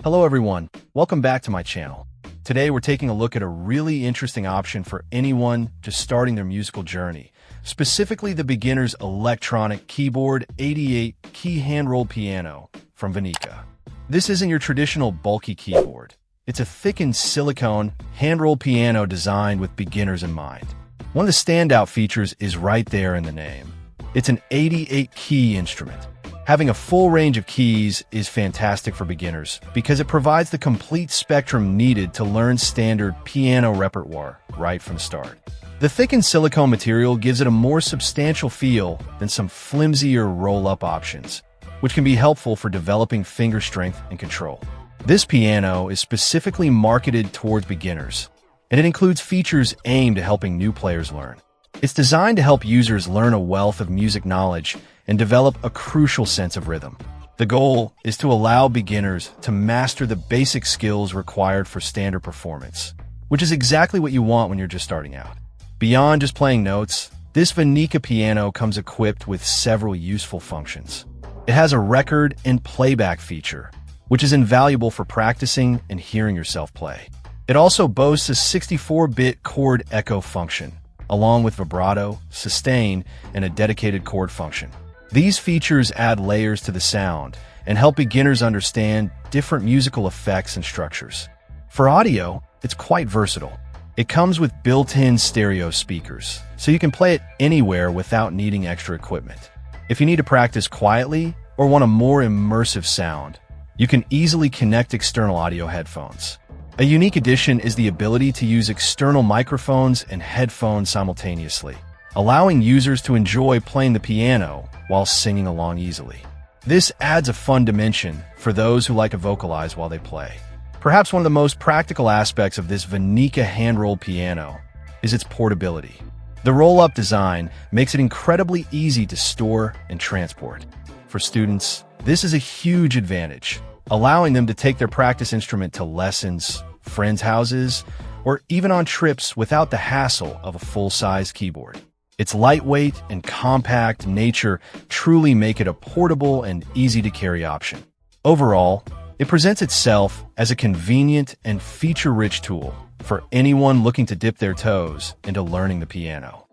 Hello everyone, welcome back to my channel. Today we're taking a look at a really interesting option for anyone just starting their musical journey, specifically the beginner's electronic keyboard 88-key hand-rolled piano from VENEKA. This isn't your traditional bulky keyboard. It's a thickened silicone hand-rolled piano designed with beginners in mind. One of the standout features is right there in the name. It's an 88-key instrument. Having a full range of keys is fantastic for beginners because it provides the complete spectrum needed to learn standard piano repertoire right from the start. The thickened silicone material gives it a more substantial feel than some flimsier roll-up options, which can be helpful for developing finger strength and control. This piano is specifically marketed towards beginners, and it includes features aimed at helping new players learn. It's designed to help users learn a wealth of music knowledge and develop a crucial sense of rhythm. The goal is to allow beginners to master the basic skills required for standard performance, which is exactly what you want when you're just starting out. Beyond just playing notes, this VENEKA piano comes equipped with several useful functions. It has a record and playback feature, which is invaluable for practicing and hearing yourself play. It also boasts a 64-bit chord echo function, along with vibrato, sustain, and a dedicated chord function. These features add layers to the sound and help beginners understand different musical effects and structures. For audio, it's quite versatile. It comes with built-in stereo speakers, so you can play it anywhere without needing extra equipment. If you need to practice quietly or want a more immersive sound, you can easily connect external audio headphones. A unique addition is the ability to use external microphones and headphones simultaneously, allowing users to enjoy playing the piano while singing along easily. This adds a fun dimension for those who like to vocalize while they play. Perhaps one of the most practical aspects of this VENEKA hand-rolled piano is its portability. The roll-up design makes it incredibly easy to store and transport. For students, this is a huge advantage, allowing them to take their practice instrument to lessons, friends' houses, or even on trips without the hassle of a full-size keyboard. Its lightweight and compact nature truly make it a portable and easy-to-carry option. Overall, it presents itself as a convenient and feature-rich tool for anyone looking to dip their toes into learning the piano.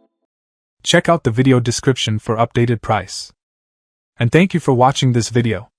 Check out the video description for updated price. And thank you for watching this video.